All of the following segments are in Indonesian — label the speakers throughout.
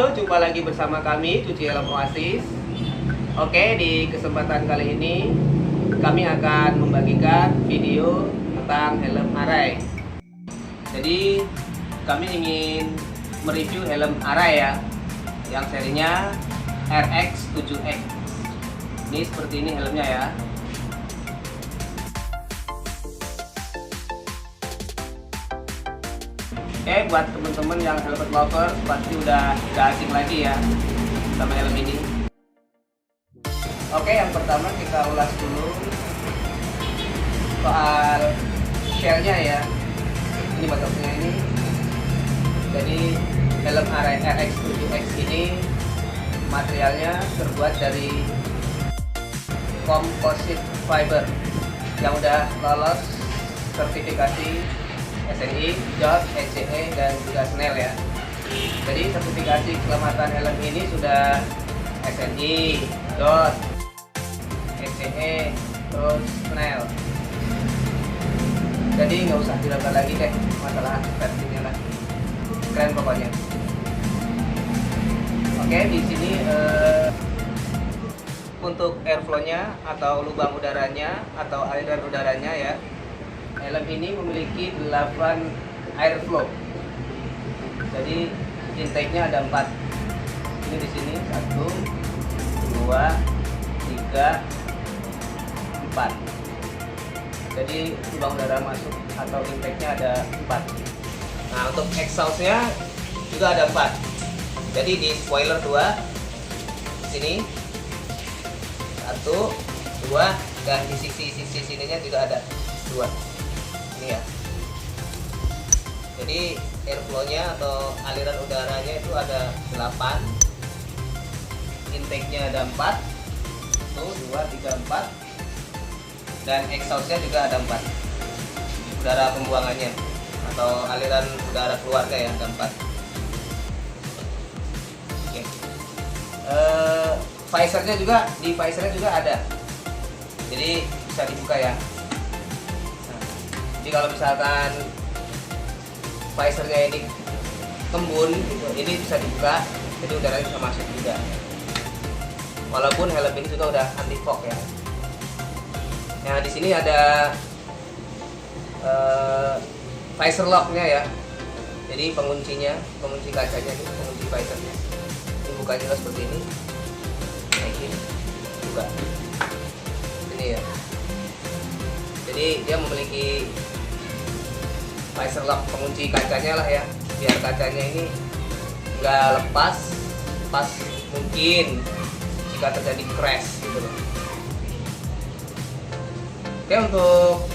Speaker 1: Halo, jumpa lagi bersama kami Cuci Helm Oasis. Oke, di kesempatan kali ini kami akan membagikan video tentang helm Arai. Jadi kami ingin mereview helm Arai ya, yang serinya RX7X. Ini seperti ini helmnya ya. Oke, buat teman-teman yang helmet lover pasti udah gak asing lagi ya sama helm ini. Oke, yang pertama kita ulas dulu soal shellnya ya. Ini batasnya ini. Jadi helm Arai RX7X ini materialnya terbuat dari composite fiber yang udah lolos sertifikasi SNI, JOT, ECE, dan juga SNEL ya. Jadi sertifikasi keselamatan helm ini sudah SNI, JOT, ECE, terus SNEL. Jadi nggak usah diragukan lagi deh masalah versinya lah. Keren pokoknya. Oke, di sini untuk airflow-nya atau lubang udaranya atau aliran udaranya ya. Helm ini memiliki 8 airflow. Jadi intake-nya ada 4. Ini di sini 1, 2, 3, 4. Jadi lubang udara masuk atau intake-nya ada 4. Nah, untuk exhaust-nya juga ada 4. Jadi di spoiler 2 di sini 1, 2, dan di sisi sininya juga ada 2. Ini ya. Jadi airflow-nya atau aliran udaranya itu ada 8. Intake-nya ada 4. 1, 2, 3, 4. Dan exhaust-nya juga ada 4. Udara pembuangannya atau aliran udara keluarga ya ada 4. Oke. Visornya juga, di visornya juga ada. Jadi bisa dibuka ya. Jadi kalau misalkan visornya ini kembun, gitu, ini bisa dibuka, jadi udaranya bisa masuk juga. Walaupun helm ini juga udah anti fog ya. Nah di sini ada visor lock-nya ya. Jadi penguncinya, pengunci kacanya ini, pengunci visornya. Ini bukanya juga seperti ini. Naikin, buka. Ini ya. Jadi dia memiliki visor lock, pengunci kacanya lah ya, biar kacanya ini nggak lepas pas mungkin jika terjadi crash gitu loh. Oke, untuk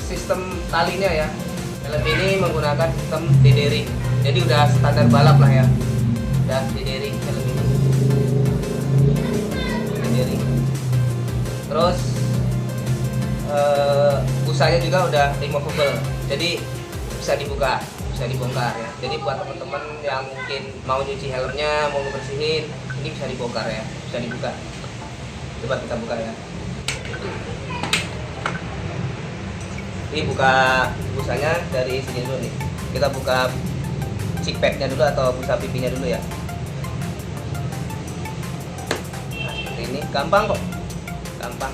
Speaker 1: sistem talinya ya, helm ini menggunakan sistem D-Ring. Jadi udah standar balap lah ya, udah D-Ring helm ini, D-Ring. Terus busanya juga udah removable, jadi bisa dibuka, bisa dibongkar ya. Jadi buat teman-teman yang mungkin mau nyuci helmnya, mau ngebersihin, ini bisa dibongkar ya, bisa dibuka. Coba kita buka ya. Ini buka busanya dari sini dulu nih. Kita buka cheek pad-nya dulu atau busa pipinya dulu ya. Nah, seperti ini, gampang kok, gampang.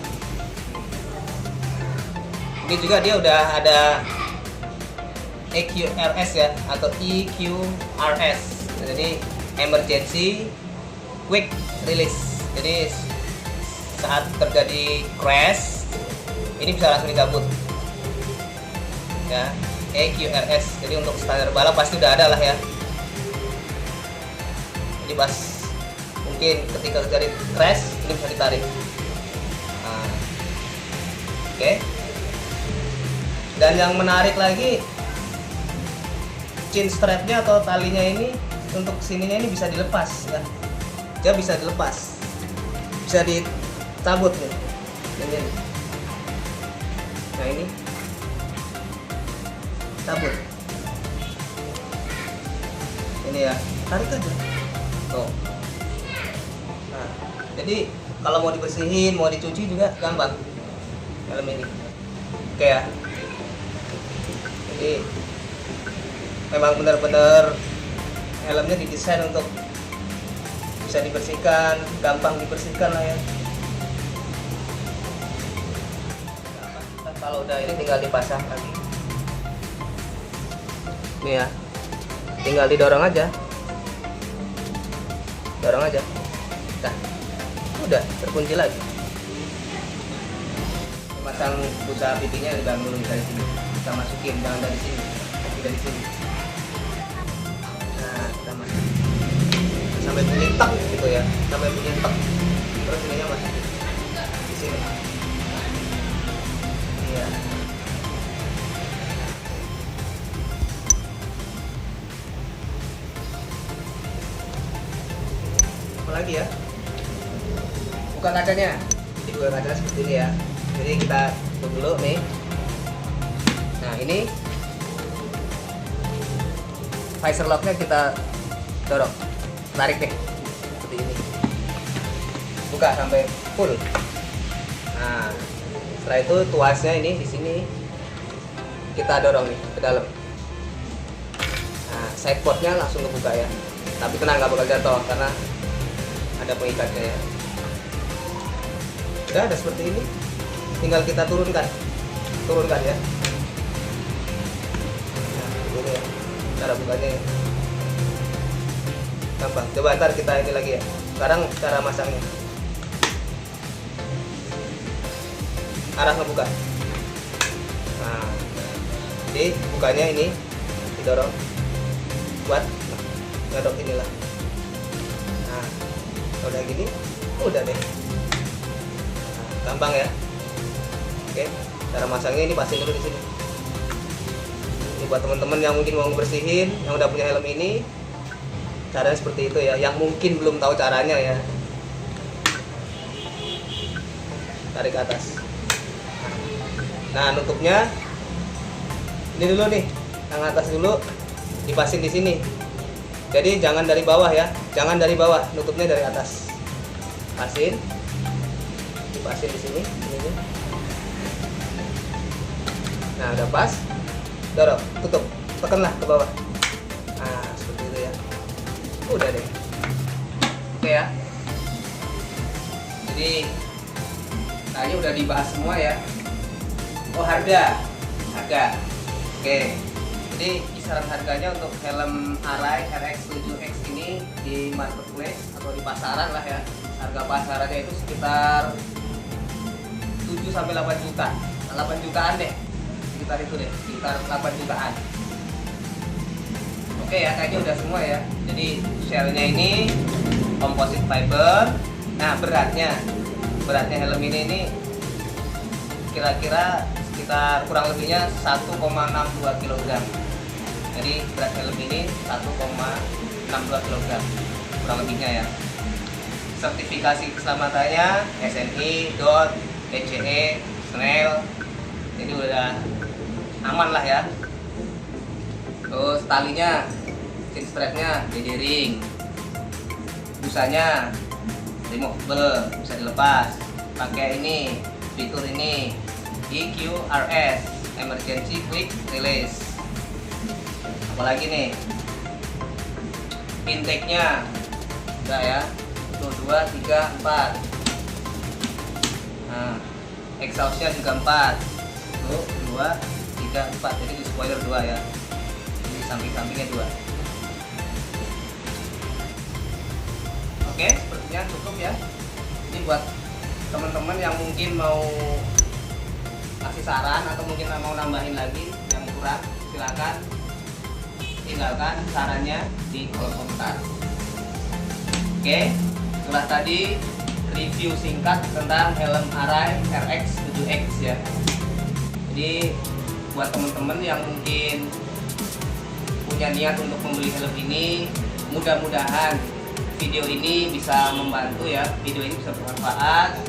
Speaker 1: Ini juga dia udah ada EQRS ya, atau EQRS. Jadi emergency quick release. Jadi saat terjadi crash ini bisa langsung dicabut. Ya, EQRS. Jadi untuk standar balap pasti udah ada lah ya. Jadi pas mungkin ketika terjadi crash ini bisa ditarik. Nah, oke. Dan yang menarik lagi, chin strapnya atau talinya ini untuk sininya ini bisa dilepas ya. Dia bisa dilepas, bisa dicabut nih. Ini. Nah ini, cabut. Ini ya, tarik aja. Tuh. Nah, jadi kalau mau dibersihin, mau dicuci juga gampang helm ini. Oke ya. Jadi memang benar-benar helmnya didesain untuk bisa dibersihkan, gampang dibersihkan lah ya. Nah, kalau udah ini tinggal dipasang lagi. Ini ya, tinggal didorong aja, dorong aja. Nah, udah terkunci lagi. Pasang busa pipinya dibangun dulu dari sini, kita masukin, jangan dari sini, tapi dari sini. Nah, kita masukin sampai bunyi tek gitu ya, sampai bunyi tek, terus ininya masukin di sini. Iya. Apa lagi ya? Buka kacanya, dibuka kacanya seperti ini ya. Jadi kita tutup dulu nih. Nah, ini visor locknya kita dorong, tarik deh seperti ini, buka sampai full. Nah, setelah itu tuasnya ini di sini kita dorong nih ke dalam. Nah, side portnya langsung kebuka ya, tapi tenang, nggak bakal jatuh karena ada pengikatnya ya. Udah ada seperti ini, tinggal kita turunkan ya. Nah, ini ya cara bukanya ya. Gampang. Coba ntar kita ini lagi ya. Sekarang cara masangnya. Arah ngebuka. Nah, jadi bukanya ini didorong buat ngadok inilah. Nah, udah gini, udah deh. Nah, gampang ya. Oke, cara masangnya ini pasang dulu di sini. Ini buat teman-teman yang mungkin mau bersihin, yang udah punya helm ini, caranya seperti itu ya. Yang mungkin belum tahu caranya ya, tarik ke atas. Nah, nutupnya ini dulu nih, yang atas dulu dipasang di sini. Jadi jangan dari bawah ya, jangan dari bawah, nutupnya dari atas. Pasin, dipasin di sini, ini. Nah, udah pas, dorong, tutup, tekanlah ke bawah. Nah, seperti itu ya. Udah deh. Oke ya. Jadi tadi udah dibahas semua ya. Oh, harga. Oke. Jadi kisaran harganya untuk helm Arai RX7X ini di marketplace atau di pasaran lah ya. Harga pasarannya itu sekitar 7 sampai 8 juta. 8 jutaan deh. Sekitar itu deh, sekitar 8 jutaan. Oke ya, kayaknya udah semua ya. Jadi shell-nya ini composite fiber. Nah, beratnya helm ini kira-kira sekitar kurang lebihnya 1,62 kg. Jadi berat helm ini 1,62 kg kurang lebihnya ya. Sertifikasi keselamatannya SNI, DOT, DCE, Snell. Jadi udah aman lah ya. Terus talinya, chin strapnya DD ring, busanya removable, bisa dilepas. Pakai ini, fitur ini EQRS, Emergency Quick Release. Apalagi nih, intake-nya udah ya, 1, 2, 3, 4. Nah, exhaust-nya juga 4. 1, 2, 3, 4. Jadi di spoiler 2 ya. Di samping-sampingnya 2. Oke, sepertinya cukup ya. Ini buat teman-teman yang mungkin mau kasih saran atau mungkin mau nambahin lagi yang kurang, silakan tinggalkan sarannya di kolom komentar. Oke, itulah tadi review singkat tentang helm Arai RX7X ya. Jadi buat teman-teman yang mungkin punya niat untuk membeli helm ini, mudah-mudahan video ini bisa membantu ya, video ini bisa bermanfaat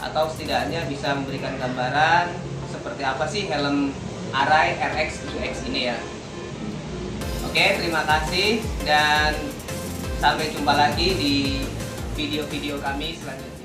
Speaker 1: atau setidaknya bisa memberikan gambaran seperti apa sih helm Arai RX7X ini ya. Oke, terima kasih dan sampai jumpa lagi di video-video kami selanjutnya.